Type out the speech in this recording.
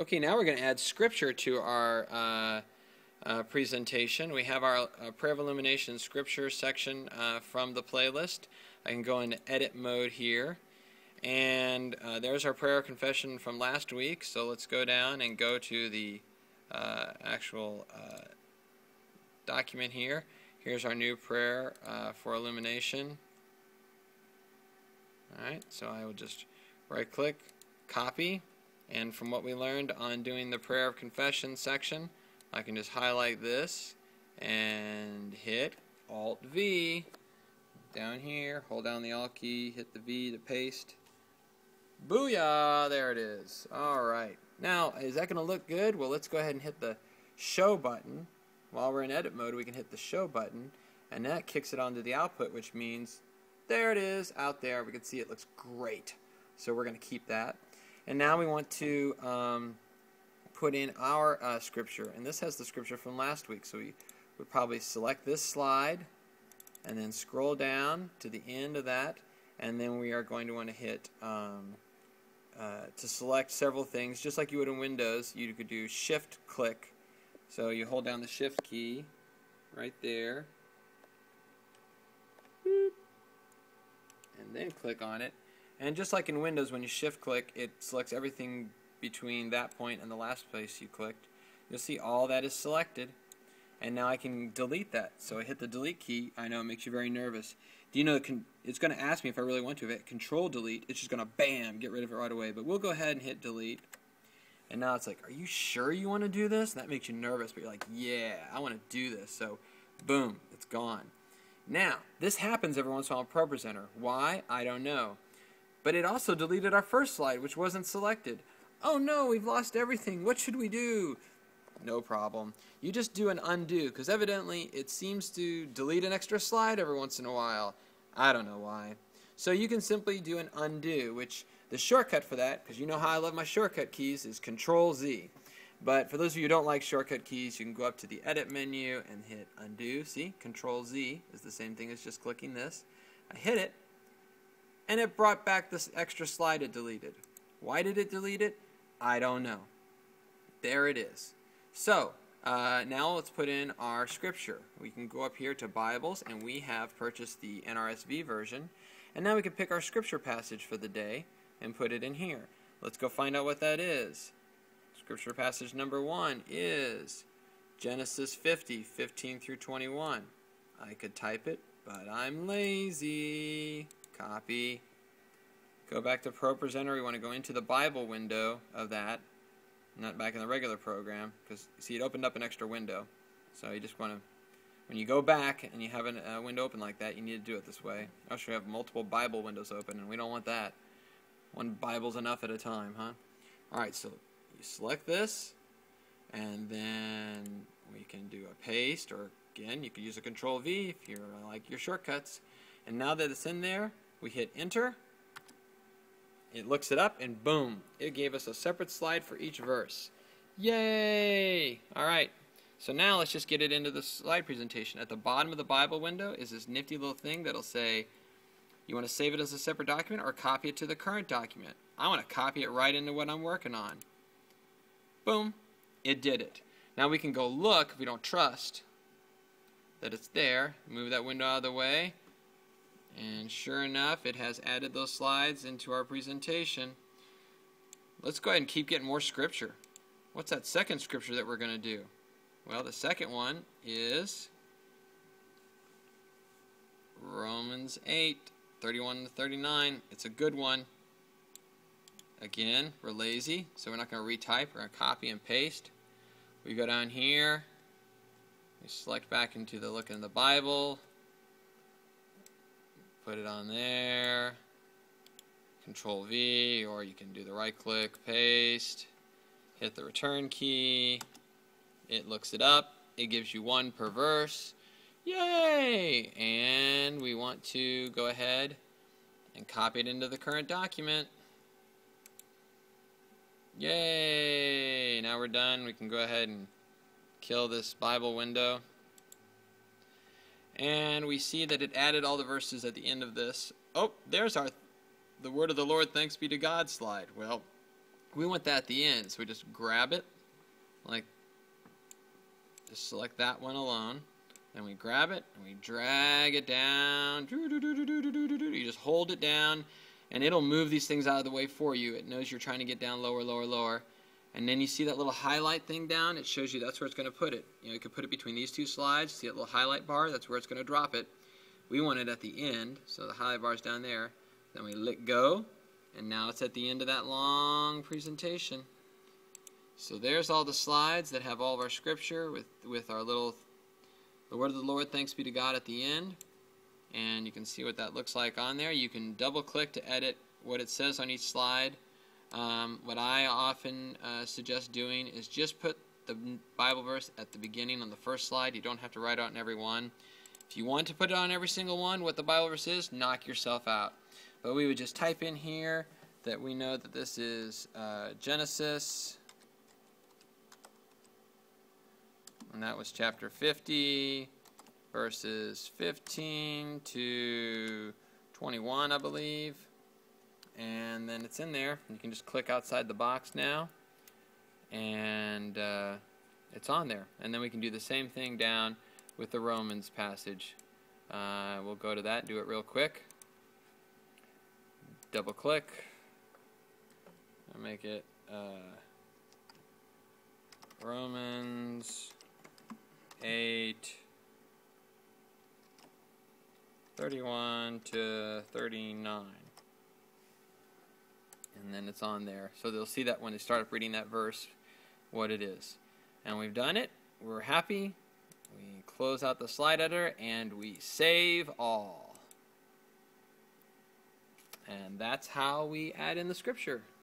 Okay, now we're going to add scripture to our presentation. We have our Prayer of Illumination scripture section from the playlist. I can go into edit mode here. And there's our prayer confession from last week. So let's go down and go to the actual document here. Here's our new prayer for illumination. Alright, so I will just right click, copy, and from what we learned on doing the prayer of confession section, I can just highlight this and hit Alt V down here, hold down the Alt key, hit the V to paste. Booyah! There it is. Alright. Now, is that going to look good? Well, let's go ahead and hit the show button. While we're in edit mode, we can hit the show button, and that kicks it onto the output, which means there it is out there. We can see it looks great. So we're going to keep that. And now we want to put in our scripture, and this has the scripture from last week. So we would probably select this slide and then scroll down to the end of that, and then we are going to want to hit to select several things, just like you would in Windows. You could do shift click. So you hold down the shift key right there, and then click on it. And just like in Windows, when you shift click, it selects everything between that point and the last place you clicked. You'll see all that is selected, and now I can delete that. So I hit the delete key. I know it makes you very nervous. Do you know it's going to ask me if I really want to? If I hit Control Delete, it's just going to bam, get rid of it right away. But we'll go ahead and hit delete. And now it's like, are you sure you want to do this? And that makes you nervous, but you're like, yeah, I want to do this. So boom, it's gone. Now, this happens every once in a while in ProPresenter. Why? I don't know. But it also deleted our first slide, which wasn't selected. Oh no, we've lost everything. What should we do? No problem. You just do an undo, because evidently it seems to delete an extra slide every once in a while. I don't know why. So you can simply do an undo, which the shortcut for that, because you know how I love my shortcut keys, is Control Z. But for those of you who don't like shortcut keys, you can go up to the edit menu and hit undo. See, Control Z is the same thing as just clicking this. I hit it, and it brought back this extra slide it deleted. Why did it delete it? I don't know. There it is. So, now let's put in our scripture. We can go up here to Bibles, and we have purchased the NRSV version. And now we can pick our scripture passage for the day and put it in here. Let's go find out what that is. Scripture passage number 1 is Genesis 50, 15 through 21. I could type it, but I'm lazy. Copy. Go back to ProPresenter. We want to go into the Bible window of that, not back in the regular program, because see, it opened up an extra window. So you just want to, when you go back and you have a window open like that, you need to do it this way. Else you have multiple Bible windows open, and we don't want that. One Bible's enough at a time, huh? Alright, so you select this, and then we can do a paste, or again, you could use a Control V if you like your shortcuts. And now that it's in there, we hit enter. It looks it up, and boom, it gave us a separate slide for each verse. Yay! Alright, so now let's just get it into the slide presentation. At the bottom of the Bible window is this nifty little thing that'll say, you want to save it as a separate document or copy it to the current document. I want to copy it right into what I'm working on. Boom, it did it. Now we can go look if we don't trust that it's there. Move that window out of the way. And sure enough, it has added those slides into our presentation. Let's go ahead and keep getting more scripture. What's that second scripture that we're going to do? Well, the second one is Romans 8, 31 to 39. It's a good one. Again, we're lazy, so we're not going to retype. We're going to copy and paste. We go down here. We select back into the look in the Bible. Put it on there, Control V, or you can do the right click, paste, hit the return key, it looks it up, it gives you one per verse, yay! And we want to go ahead and copy it into the current document, yay! Now we're done. We can go ahead and kill this Bible window. And we see that it added all the verses at the end of this. Oh, there's the word of the Lord, thanks be to God slide. Well, We want that at the end, so we just grab it, like, just select that one alone. Then we grab it and we drag it down. You just hold it down and it'll move these things out of the way for you. It knows you're trying to get down lower, lower, lower. And then you see that little highlight thing down? It shows you that's where it's going to put it. You could put it between these two slides. See that little highlight bar? That's where it's going to drop it. We want it at the end, so the highlight bar is down there. Then we let go, and now it's at the end of that long presentation. So there's all the slides that have all of our scripture with our little the word of the Lord, thanks be to God at the end. And you can see what that looks like on there. You can double click to edit what it says on each slide. What I often suggest doing is just put the Bible verse at the beginning on the first slide. You don't have to write it on every one. If you want to put it on every single one, what the Bible verse is, knock yourself out. But we would just type in here that we know that this is Genesis. And that was chapter 50, verses 15 to 21, I believe. And then it's in there. You can just click outside the box now. And it's on there. And then we can do the same thing down with the Romans passage. We'll go to that, do it real quick. Double click. I'll make it Romans 8:31 to 39. And then it's on there. So they'll see that when they start up reading that verse, what it is. And we've done it. We're happy. We close out the slide editor and we save all. And that's how we add in the scripture.